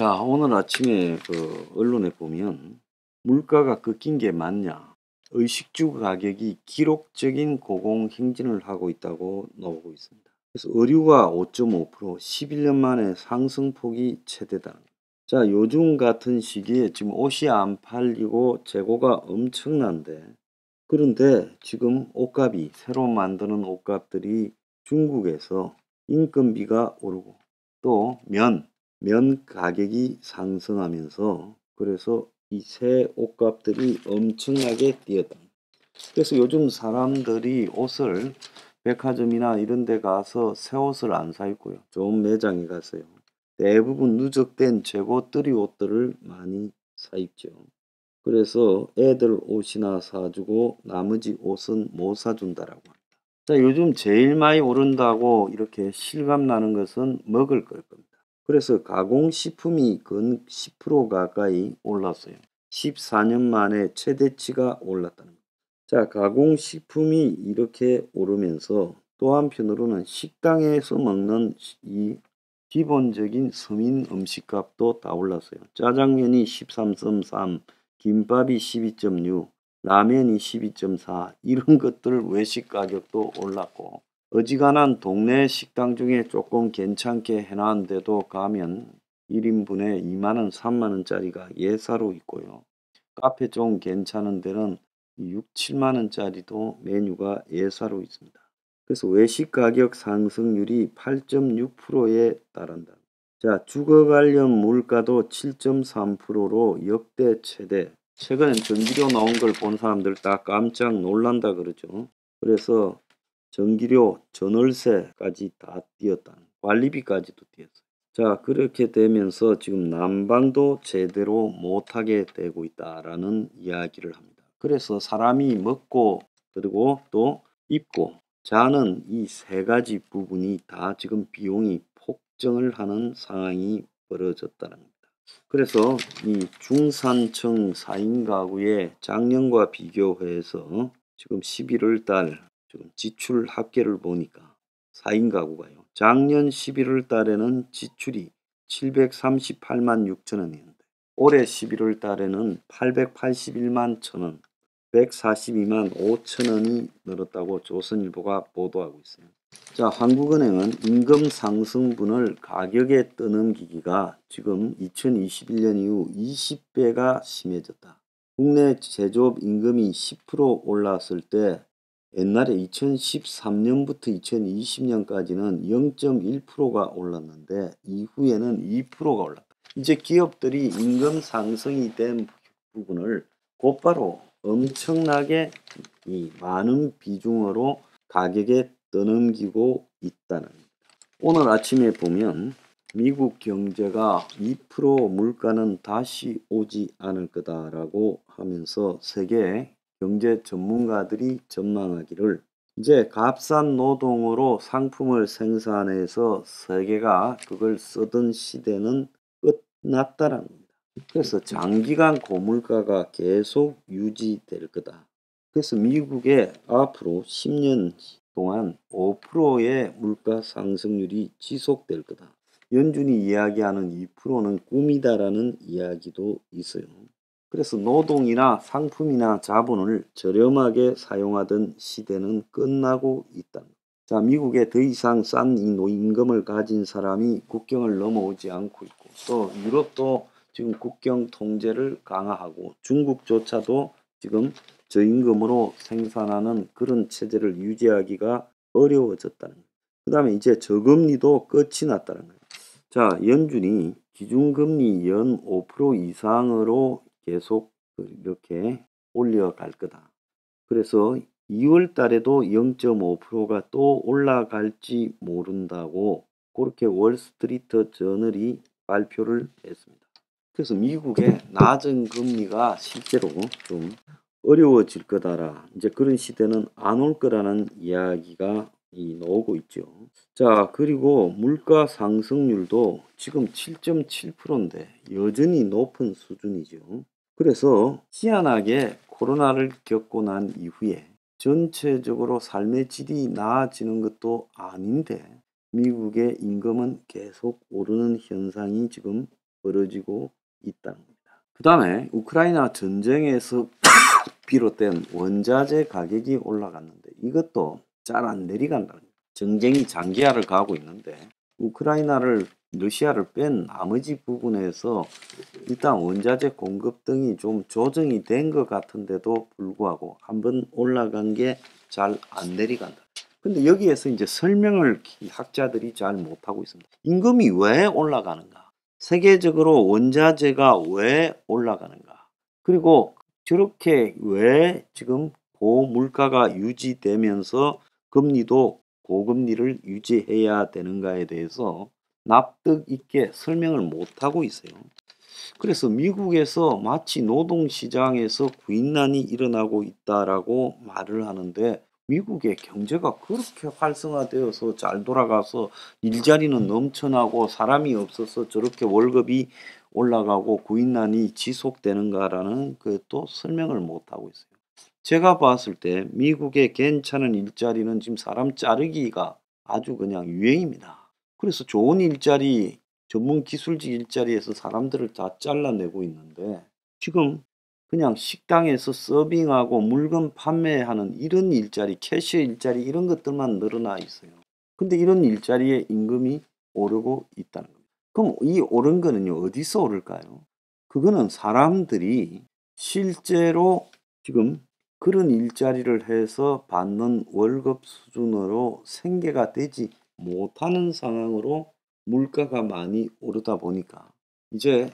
자, 오늘 아침에 언론에 보면 물가가 꺾인 게 맞냐? 의식주 가격이 기록적인 고공행진을 하고 있다고 나오고 있습니다. 그래서 의류가 5.5%, 11년 만에 상승폭이 최대다. 자, 요즘 같은 시기에 지금 옷이 안 팔리고 재고가 엄청난데, 그런데 지금 옷값이, 새로 만드는 옷값들이 중국에서 인건비가 오르고 또 면 가격이 상승하면서 그래서 이 새 옷값들이 엄청나게 뛰었다. 그래서 요즘 사람들이 옷을 백화점이나 이런 데 가서 새 옷을 안 사 입고요. 좋은 매장에 가서요. 대부분 누적된 재고 뜨리 옷들을 많이 사 입죠. 그래서 애들 옷이나 사주고 나머지 옷은 못 사준다라고 합니다. 자, 요즘 제일 많이 오른다고 이렇게 실감 나는 것은 먹을 걸 겁니다. 그래서 가공식품이 근 10% 가까이 올랐어요. 14년 만에 최대치가 올랐다는 겁니다. 자, 가공식품이 이렇게 오르면서 또 한편으로는 식당에서 먹는 이 기본적인 서민 음식값도 다 올랐어요. 짜장면이 13.3, 김밥이 12.6, 라면이 12.4 이런 것들 외식 가격도 올랐고 어지간한 동네 식당 중에 조금 괜찮게 해놨는데도 가면 1인분에 2만원, 3만원짜리가 예사로 있고요. 카페 좀 괜찮은 데는 6, 7만원짜리도 메뉴가 예사로 있습니다. 그래서 외식 가격 상승률이 8.6%에 달한다. 자, 주거 관련 물가도 7.3%로 역대 최대. 최근에 전기료 나온 걸 본 사람들 다 깜짝 놀란다 그러죠. 그래서 전기료, 전월세까지 다 뛰었다. 관리비까지도 뛰었어요. 자, 그렇게 되면서 지금 난방도 제대로 못하게 되고 있다라는 이야기를 합니다. 그래서 사람이 먹고 그리고 또 입고 자는 이 세 가지 부분이 다 지금 비용이 폭증을 하는 상황이 벌어졌다는 겁니다. 그래서 이 중산층 4인 가구의 작년과 비교해서 지금 11월 달 지금 지출 합계를 보니까 4인 가구가요. 작년 11월 달에는 지출이 738만 6천 원이었는데 올해 11월 달에는 881만 1천 원, 142만 5천 원이 늘었다고 조선일보가 보도하고 있습니다. 자, 한국은행은 임금 상승분을 가격에 떠넘기기가 지금 2021년 이후 20배가 심해졌다. 국내 제조업 임금이 10% 올랐을 때 옛날에 2013년부터 2020년까지는 0.1%가 올랐는데 이후에는 2%가 올랐다. 이제 기업들이 임금 상승이 된 부분을 곧바로 엄청나게 이 많은 비중으로 가격에 떠넘기고 있다는 겁니다. 오늘 아침에 보면 미국 경제가 2% 물가는 다시 오지 않을 거다라고 하면서 세계 경제 전문가들이 전망하기를 이제 값싼 노동으로 상품을 생산해서 세계가 그걸 쓰던 시대는 끝났다라는 겁니다. 그래서 장기간 고물가가 계속 유지될 거다. 그래서 미국의 앞으로 10년 동안 5%의 물가 상승률이 지속될 거다. 연준이 이야기하는 2%는 꿈이다라는 이야기도 있어요. 그래서 노동이나 상품이나 자본을 저렴하게 사용하던 시대는 끝나고 있다. 자, 미국에 더 이상 싼 이 임금을 가진 사람이 국경을 넘어오지 않고 있고 또 유럽도 지금 국경 통제를 강화하고 중국조차도 지금 저임금으로 생산하는 그런 체제를 유지하기가 어려워졌다는 거예요. 그 다음에 이제 저금리도 끝이 났다는 거예요. 자, 연준이 기준금리 연 5% 이상으로 계속 이렇게 올려갈 거다. 그래서 2월 달에도 0.5%가 또 올라갈지 모른다고 그렇게 월스트리트 저널이 발표를 했습니다. 그래서 미국의 낮은 금리가 실제로 좀 어려워질 거다라 이제 그런 시대는 안 올 거라는 이야기가 나오고 있죠. 자, 그리고 물가 상승률도 지금 7.7%인데 여전히 높은 수준이죠. 그래서 희한하게 코로나를 겪고 난 이후에 전체적으로 삶의 질이 나아지는 것도 아닌데 미국의 임금은 계속 오르는 현상이 지금 벌어지고 있다는 겁니다. 그 다음에 우크라이나 전쟁에서 비롯된 원자재 가격이 올라갔는데 이것도 잘 안 내려간다는 거예요. 전쟁이 장기화를 가고 있는데 우크라이나를 러시아를 뺀 나머지 부분에서 일단 원자재 공급 등이 좀 조정이 된 것 같은데도 불구하고 한번 올라간 게 잘 안 내려간다. 근데 여기에서 이제 설명을 학자들이 잘 못하고 있습니다. 임금이 왜 올라가는가? 세계적으로 원자재가 왜 올라가는가? 그리고 저렇게 왜 지금 고물가가 유지되면서 금리도 고금리를 유지해야 되는가에 대해서 납득 있게 설명을 못하고 있어요. 그래서 미국에서 마치 노동시장에서 구인난이 일어나고 있다라고 말을 하는데 미국의 경제가 그렇게 활성화되어서 잘 돌아가서 일자리는 넘쳐나고 사람이 없어서 저렇게 월급이 올라가고 구인난이 지속되는가라는 그것도 설명을 못하고 있어요. 제가 봤을 때 미국의 괜찮은 일자리는 지금 사람 자르기가 아주 그냥 유행입니다. 그래서 좋은 일자리, 전문 기술직 일자리에서 사람들을 다 잘라내고 있는데 지금 그냥 식당에서 서빙하고 물건 판매하는 이런 일자리, 캐셔 일자리 이런 것들만 늘어나 있어요. 근데 이런 일자리의 임금이 오르고 있다는 겁니다. 그럼 이 오른 거는요, 어디서 오를까요? 그거는 사람들이 실제로 지금 그런 일자리를 해서 받는 월급 수준으로 생계가 되지 못하는 상황으로 물가가 많이 오르다 보니까 이제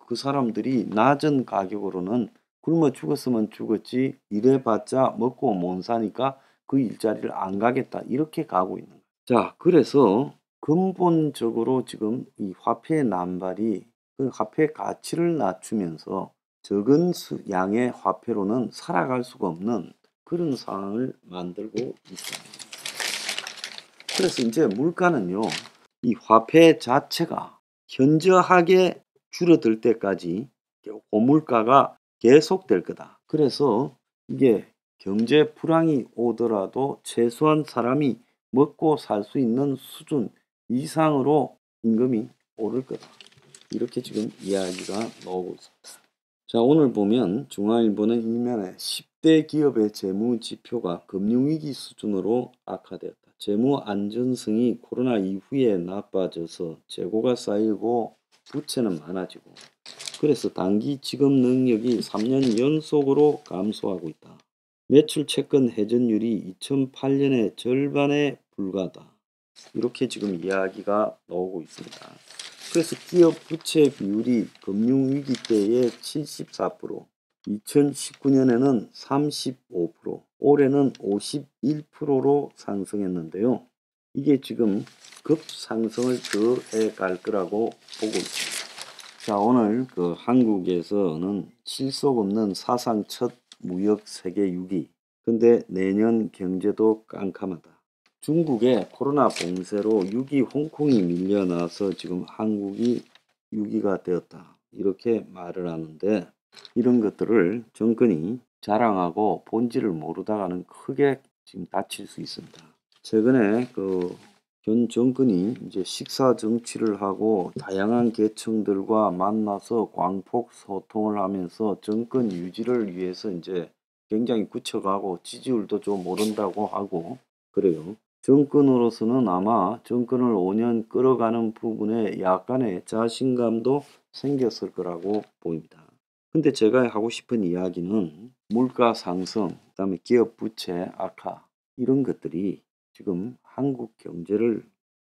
그 사람들이 낮은 가격으로는 굶어 죽었으면 죽었지 일해봤자 먹고 못 사니까 그 일자리를 안 가겠다 이렇게 가고 있는 거예요. 자, 그래서 근본적으로 지금 이 화폐의 난발이 그 화폐 가치를 낮추면서 적은 양의 화폐로는 살아갈 수가 없는 그런 상황을 만들고 있습니다. 그래서 이제 물가는요, 이 화폐 자체가 현저하게 줄어들 때까지 고물가가 계속될 거다. 그래서 이게 경제 불황이 오더라도 최소한 사람이 먹고 살 수 있는 수준 이상으로 임금이 오를 거다. 이렇게 지금 이야기가 나오고 있습니다. 자, 오늘 보면 중앙일보는 일면에 10대 기업의 재무 지표가 금융위기 수준으로 악화되었다. 재무 안전성이 코로나 이후에 나빠져서 재고가 쌓이고 부채는 많아지고 그래서 단기 지급 능력이 3년 연속으로 감소하고 있다. 매출 채권 회전율이 2008년의 절반에 불과하다. 이렇게 지금 이야기가 나오고 있습니다. 그래서 기업 부채 비율이 금융위기 때의 74%, 2019년에는 35%, 올해는 51%로 상승했는데요. 이게 지금 급상승을 더해 갈 거라고 보고 있습니다. 자, 오늘 한국에서는 실속 없는 사상 첫 무역 세계 6위. 근데 내년 경제도 깜깜하다. 중국의 코로나 봉쇄로 6위 홍콩이 밀려나서 지금 한국이 6위가 되었다. 이렇게 말을 하는데 이런 것들을 정권이 자랑하고 본질을 모르다가는 크게 지금 다칠 수 있습니다. 최근에 현 정권이 이제 식사 정치를 하고 다양한 계층들과 만나서 광폭 소통을 하면서 정권 유지를 위해서 이제 굉장히 굳혀가고 지지율도 좀 오른다고 하고 그래요. 정권으로서는 아마 정권을 5년 끌어가는 부분에 약간의 자신감도 생겼을 거라고 보입니다. 근데 제가 하고 싶은 이야기는 물가 상승, 그다음에 기업 부채 악화 이런 것들이 지금 한국 경제를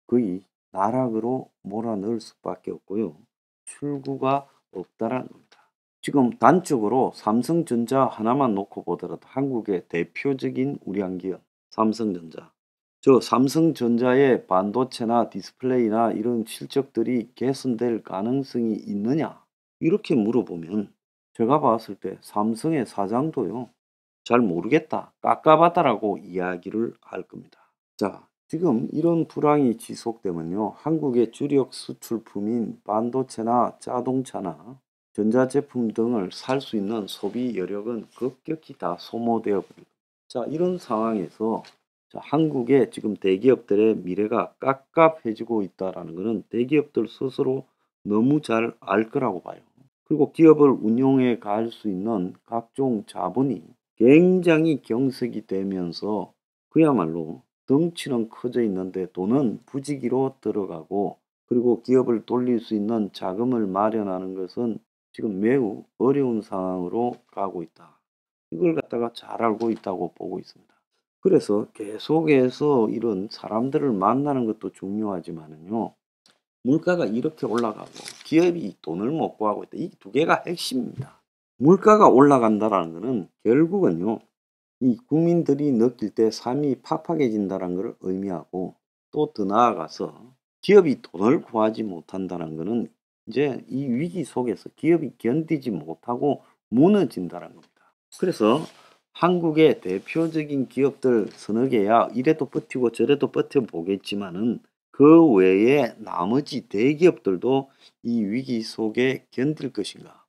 거의 나락으로 몰아넣을 수밖에 없고요. 출구가 없다라는 겁니다. 지금 단적으로 삼성전자 하나만 놓고 보더라도 한국의 대표적인 우량 기업 삼성전자. 저 삼성전자의 반도체나 디스플레이나 이런 실적들이 개선될 가능성이 있느냐? 이렇게 물어보면 제가 봤을 때 삼성의 사장도요. 잘 모르겠다. 깝깝하다라고 이야기를 할 겁니다. 자, 지금 이런 불황이 지속되면요. 한국의 주력 수출품인 반도체나 자동차나 전자제품 등을 살 수 있는 소비 여력은 급격히 다 소모되어 버립니다. 자, 이런 상황에서 자, 한국의 지금 대기업들의 미래가 깝깝해지고 있다라는 것은 대기업들 스스로 너무 잘 알 거라고 봐요. 그리고 기업을 운용해 갈 수 있는 각종 자본이 굉장히 경색이 되면서 그야말로 덩치는 커져 있는데 돈은 부지기로 들어가고, 그리고 기업을 돌릴 수 있는 자금을 마련하는 것은 지금 매우 어려운 상황으로 가고 있다. 이걸 갖다가 잘 알고 있다고 보고 있습니다. 그래서 계속해서 이런 사람들을 만나는 것도 중요하지만은요, 물가가 이렇게 올라가고 기업이 돈을 못 구하고 있다. 이 두 개가 핵심입니다. 물가가 올라간다라는 것은 결국은요, 이 국민들이 느낄 때 삶이 팍팍해진다는 것을 의미하고, 또 더 나아가서 기업이 돈을 구하지 못한다는 것은 이제 이 위기 속에서 기업이 견디지 못하고 무너진다는 겁니다. 그래서 한국의 대표적인 기업들 서너 개야 이래도 버티고 저래도 버텨보겠지만은 그 외에 나머지 대기업들도 이 위기 속에 견딜 것인가?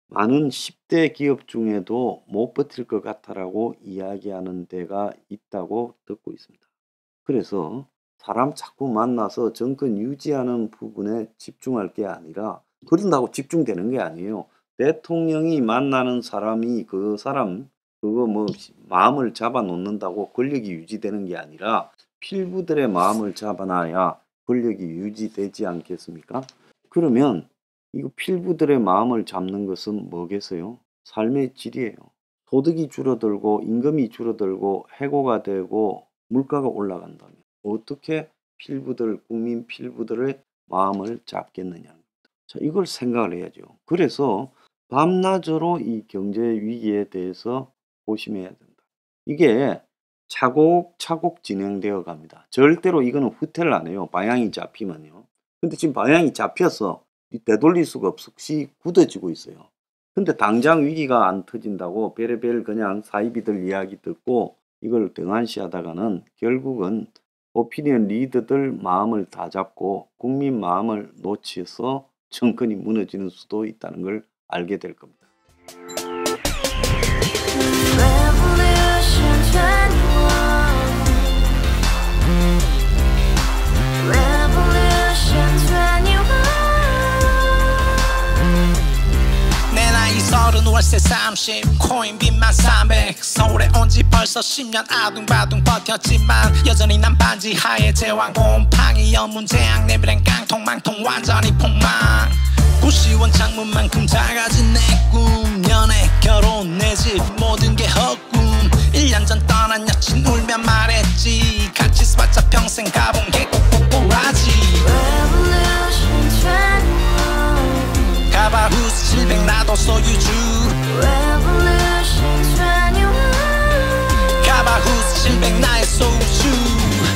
많은 10대 기업 중에도 못 버틸 것 같아라고 이야기하는 데가 있다고 듣고 있습니다. 그래서 사람 자꾸 만나서 정권 유지하는 부분에 집중할 게 아니라, 그런다고 집중되는 게 아니에요. 대통령이 만나는 사람이 그 사람 그거 뭐 마음을 잡아 놓는다고 권력이 유지되는 게 아니라 필부들의 마음을 잡아놔야 권력이 유지되지 않겠습니까? 그러면 이거 필부들의 마음을 잡는 것은 뭐겠어요? 삶의 질이에요. 소득이 줄어들고 임금이 줄어들고 해고가 되고 물가가 올라간다면 어떻게 필부들, 국민 필부들의 마음을 잡겠느냐. 자, 이걸 생각을 해야죠. 그래서 밤낮으로 이 경제 위기에 대해서 조심해야 된다. 이게 차곡차곡 진행되어 갑니다. 절대로 이거는 후퇴를 안 해요. 방향이 잡히면요. 근데 지금 방향이 잡혀서 되돌릴 수가 없이 굳어지고 있어요. 근데 당장 위기가 안 터진다고 별의별 그냥 사이비들 이야기 듣고 이걸 등한시하다가는 결국은 오피니언 리더들 마음을 다 잡고 국민 마음을 놓쳐서 정권이 무너지는 수도 있다는 걸 알게 될 겁니다. 월세 30 코인 빚만 300 서울에 온지 벌써 10년 아둥바둥 버텼지만 여전히 난 반지 하에 제왕 곰팡이 연문제약 내비랭 깡통 망통 완전히 폭망 구시원 창문만큼 작아진 내 꿈 연애 결혼 내 집 모든 게 헛꿈 1년 전 떠난 여친 울며 말했지 같이 스파차 평생 가본 게 꼭꼭꼭라지 가바후스 700 나도 소유주 가바후스 700 나의 소주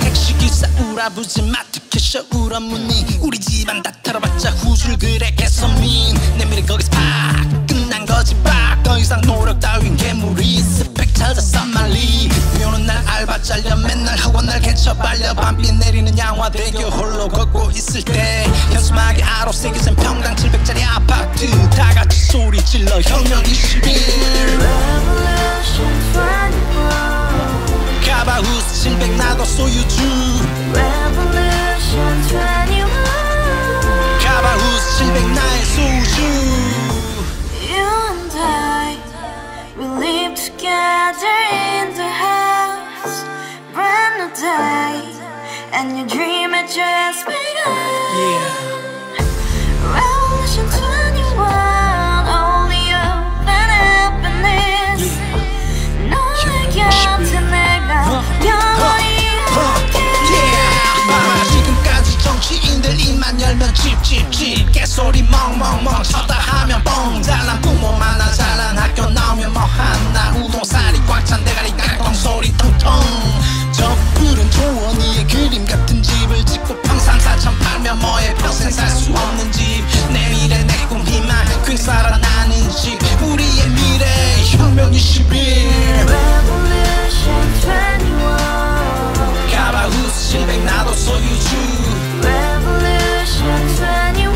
택시기사 우라부지 마트 캐셔 울어무니 우리 집안 다 털어봤자 후줄 그래 개선민 내 미래 거기서 팍 끝난 거지 팍 더 이상 노력 따윈 괴물이 스펙 찾아서 말리 비오는 날 알바 잘려 맨날 학원 날 개쳐 발려 밤비 내리는 양화대교 홀로 걷고 있을 때 현수막에 아로 새겨진 평당 700짜리 아파트 다같이 소리 질러 혁명 21 가바후스 700 나도 소유주 가바후스 700 나의 소주 You and I, we live together in the house brand new day and your dream had just begun Revolution 21 only hope and happiness 너의 곁에 내가 영원히 지금까지 정치인들 입만 열면 찝찝찝 개소리 멍멍멍 쳤다 하면 뻥 잘난 부모 만나 잘난 학교 나오면 뭐 하나 우동살이 꽉 찬 대가리 깡통 소리 텅텅 저 푸른 조원이의 그림 같은 집을 짓고 평상사천 팔면 뭐해 평생 살 수 없는 집 내 미래 내 꿈 희망 퀵살아나는 집 우리의 미래 혁명 21 Revolution 21 가바후스 700 나도 소유주 Revolution 21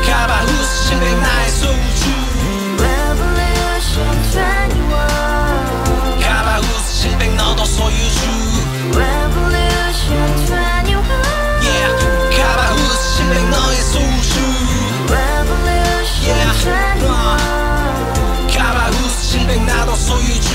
가바후스 700 나의 소주 Revolution 소유주